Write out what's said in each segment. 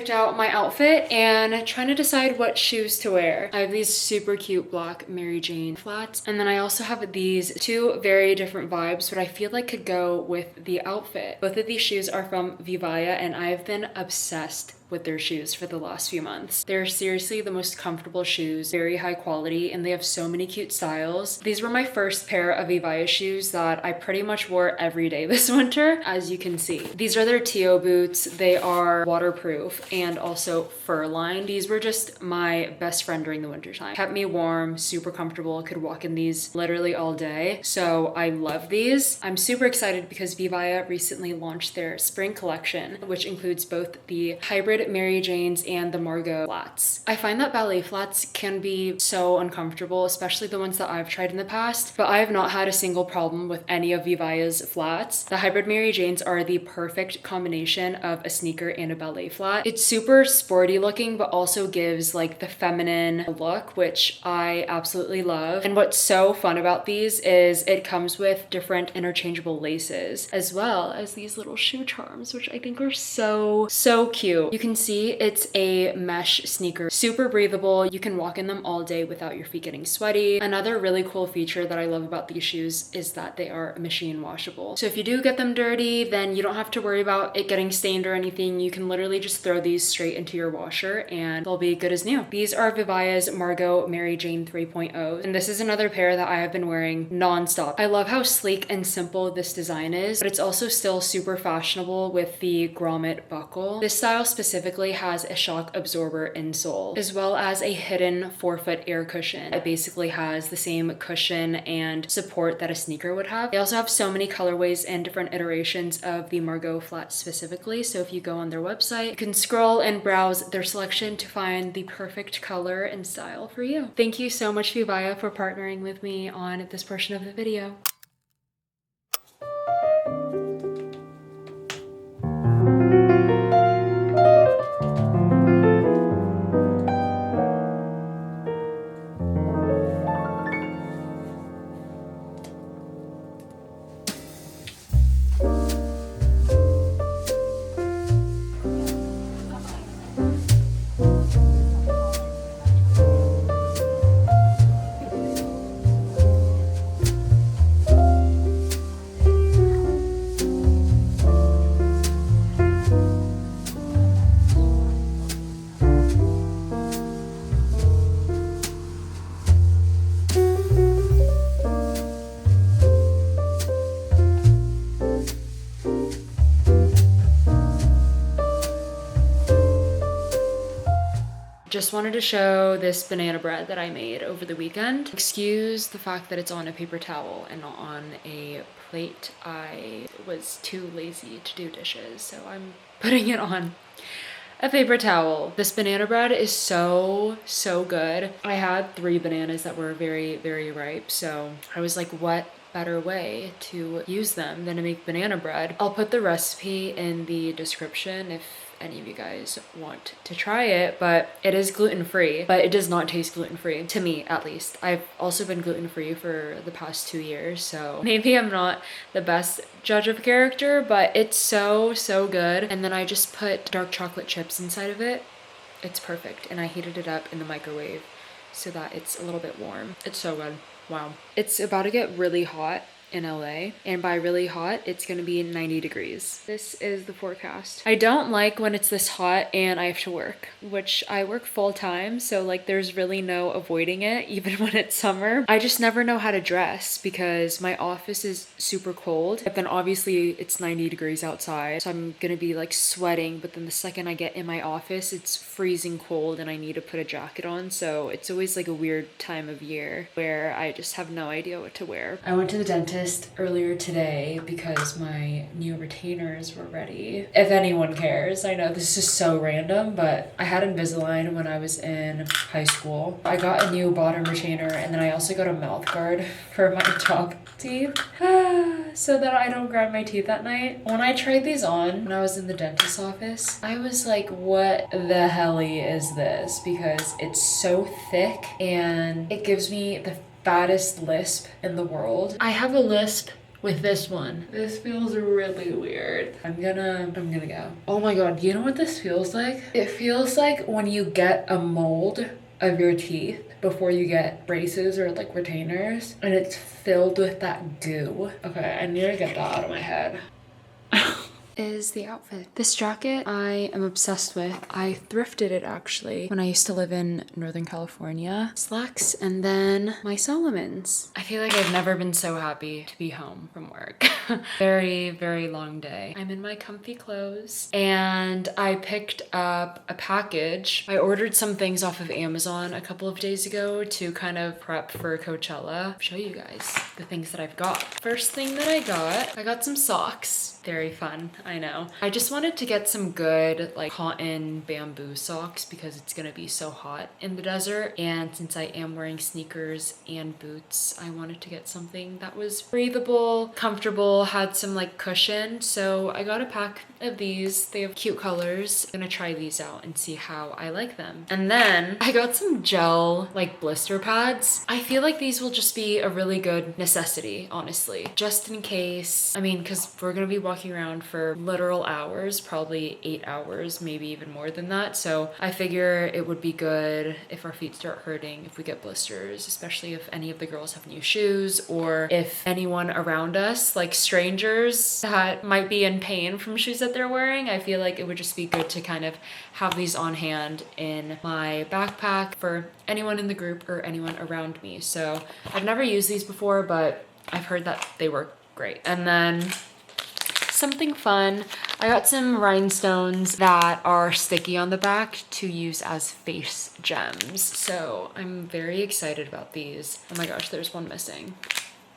picked out my outfit and trying to decide what shoes to wear. I have these super cute black Mary Jane flats, and then I also have these two very different vibes, but I feel like could go with the outfit. Both of these shoes are from Vivaia, and I've been obsessed with their shoes for the last few months. They're seriously the most comfortable shoes, very high quality, and they have so many cute styles. These were my first pair of Vivaia shoes that I pretty much wore every day this winter, as you can see. These are their TO boots. They are waterproof and also fur lined. These were just my best friend during the winter time. Kept me warm, super comfortable, could walk in these literally all day. So I love these. I'm super excited because Vivaia recently launched their spring collection, which includes both the hybrid Mary Janes and the Margot flats. I find that ballet flats can be so uncomfortable, especially the ones that I've tried in the past, but I have not had a single problem with any of Vivaia's flats. The hybrid Mary Janes are the perfect combination of a sneaker and a ballet flat. It's super sporty looking, but also gives like the feminine look, which I absolutely love. And what's so fun about these is it comes with different interchangeable laces, as well as these little shoe charms, which I think are so cute. You can see it's a mesh sneaker, super breathable. You can walk in them all day without your feet getting sweaty. Another really cool feature that I love about these shoes is that they are machine washable. So if you do get them dirty, then you don't have to worry about it getting stained or anything. You can literally just throw these straight into your washer and they'll be good as new. These are Vivaia's Margot Mary Jane 3.0, and this is another pair that I have been wearing non-stop. I love how sleek and simple this design is, but it's also still super fashionable with the grommet buckle. This style specifically has a shock absorber insole, as well as a hidden forefoot air cushion. It basically has the same cushion and support that a sneaker would have. They also have so many colorways and different iterations of the Margot flat specifically, so if you go on their website, you can scroll and browse their selection to find the perfect color and style for you. Thank you so much, Vivaia, for partnering with me on this portion of the video. Just wanted to show this banana bread that I made over the weekend. Excuse the fact that it's on a paper towel and not on a plate. I was too lazy to do dishes, so I'm putting it on a paper towel. This banana bread is so good. I had 3 bananas that were very ripe, so I was like, what better way to use them than to make banana bread? I'll put the recipe in the description if any of you guys want to try it, but it is gluten-free, but it does not taste gluten-free, to me at least. I've also been gluten-free for the past 2 years, so maybe I'm not the best judge of character, but it's so good. And then I just put dark chocolate chips inside of it. It's perfect, and I heated it up in the microwave so that it's a little bit warm. It's so good. Wow. It's about to get really hot in LA, and by really hot, it's gonna be 90 degrees. This is the forecast. I don't like when it's this hot and I have to work, which I work full time, so like there's really no avoiding it, even when it's summer. I just never know how to dress because my office is super cold, but then obviously it's 90 degrees outside, so I'm gonna be like sweating, but then the second I get in my office, it's freezing cold and I need to put a jacket on, so it's always like a weird time of year where I just have no idea what to wear. I went to the dentist earlier today because my new retainers were ready. If anyone cares, I know this is so random, but I had Invisalign when I was in high school. I got a new bottom retainer, and then I also got a mouth guard for my top teeth so that I don't grind my teeth at night. When I tried these on when I was in the dentist's office, I was like, what the helly is this? Because it's so thick and it gives me the fattest lisp in the world. I have a lisp with this one. This feels really weird. I'm gonna go. Oh my god, you know what this feels like? It feels like when you get a mold of your teeth before you get braces or like retainers, and it's filled with that goo. Okay, I need to get that out of my head. Is the outfit. This jacket I am obsessed with. I thrifted it actually when I used to live in Northern California. Slacks and then my Solomons. I feel like I've never been so happy to be home from work. Very, very long day. I'm in my comfy clothes and I picked up a package. I ordered some things off of Amazon a couple of days ago to kind of prep for Coachella. I'll show you guys the things that I've got. First thing that I got some socks. Very fun, I know. I just wanted to get some good like cotton bamboo socks because it's gonna be so hot in the desert. And since I am wearing sneakers and boots, I wanted to get something that was breathable, comfortable, had some like cushion. So I got a pack of these. They have cute colors. I'm gonna try these out and see how I like them. And then I got some gel like blister pads. I feel like these will just be a really good necessity, honestly, just in case. I mean, because we're gonna be walking around for literal hours, probably 8 hours, maybe even more than that. So I figure it would be good if our feet start hurting, if we get blisters, especially if any of the girls have new shoes or if anyone around us, like strangers that might be in pain from shoes that they're wearing. I feel like it would just be good to kind of have these on hand in my backpack for anyone in the group or anyone around me. So I've never used these before, but I've heard that they work great. And then something fun. I got some rhinestones that are sticky on the back to use as face gems. So I'm very excited about these. Oh my gosh, there's one missing.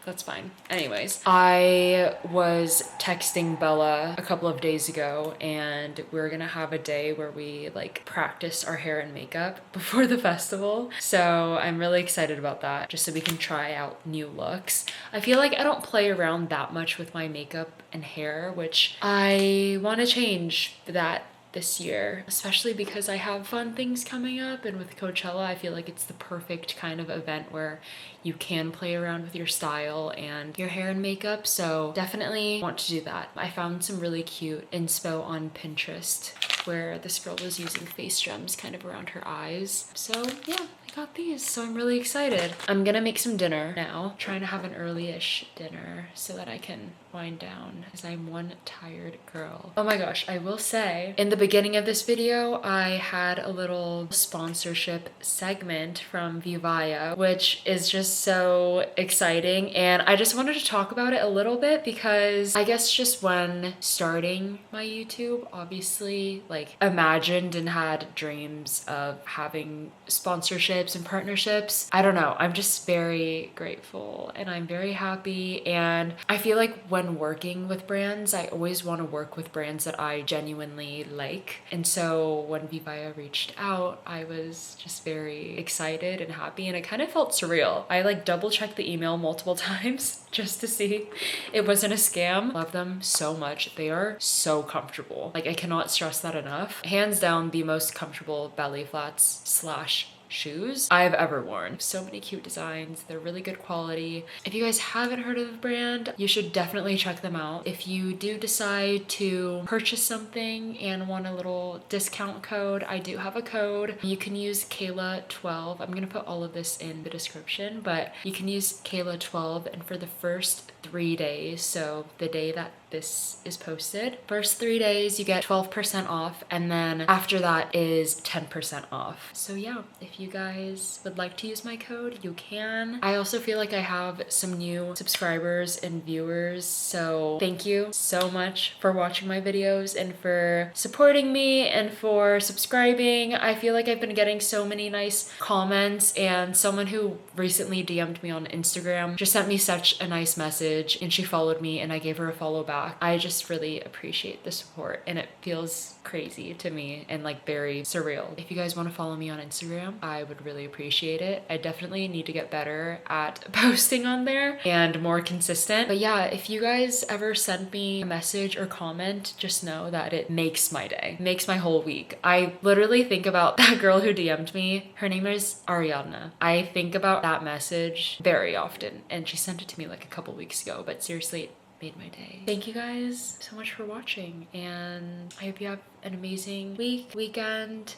That's fine. Anyways, I was texting Bella a couple of days ago and we're gonna have a day where we like practice our hair and makeup before the festival. So I'm really excited about that, just so we can try out new looks. I feel like I don't play around that much with my makeup and hair, which I want to change that this year, especially because I have fun things coming up, and with Coachella I feel like it's the perfect kind of event where you can play around with your style and your hair and makeup. So definitely want to do that. I found some really cute inspo on Pinterest where this girl was using face gems kind of around her eyes. So yeah, I got these, so I'm really excited. I'm gonna make some dinner now, trying to have an early-ish dinner so that I can wind down because I'm one tired girl. Oh my gosh, I will say in the beginning of this video I had a little sponsorship segment from Vivaia, which is just so exciting, and I just wanted to talk about it a little bit because I guess just when starting my YouTube, obviously like imagined and had dreams of having sponsorships and partnerships. I don't know, I'm just very grateful and I'm very happy, and I feel like when working with brands, I always want to work with brands that I genuinely like. And so when Vivaia reached out, I was just very excited and happy, and it kind of felt surreal. I like double checked the email multiple times just to see it wasn't a scam. Love them so much. They are so comfortable. Like I cannot stress that enough. Hands down the most comfortable belly flats slash shoes I've ever worn. So many cute designs. They're really good quality. If you guys haven't heard of the brand, you should definitely check them out. If you do decide to purchase something and want a little discount code, I do have a code. You can use Kayla12. I'm gonna put all of this in the description, but you can use Kayla12, and for the first 3 days, so the day that this is posted, first 3 days you get 12% off, and then after that is 10% off. So yeah, if you guys would like to use my code, you can. I also feel like I have some new subscribers and viewers, so thank you so much for watching my videos and for supporting me and for subscribing. I feel like I've been getting so many nice comments, and someone who recently DM'd me on Instagram just sent me such a nice message, and she followed me and I gave her a follow back. I just really appreciate the support, and it feels crazy to me and like very surreal. If you guys want to follow me on Instagram, I would really appreciate it. I definitely need to get better at posting on there and more consistent. But yeah, if you guys ever send me a message or comment, just know that it makes my day, makes my whole week. I literally think about that girl who DM'd me. Her name is Ariadna. I think about that message very often, and she sent it to me like a couple weeks weeks ago, but seriously, it made my day. Thank you guys so much for watching, and I hope you have an amazing weekend.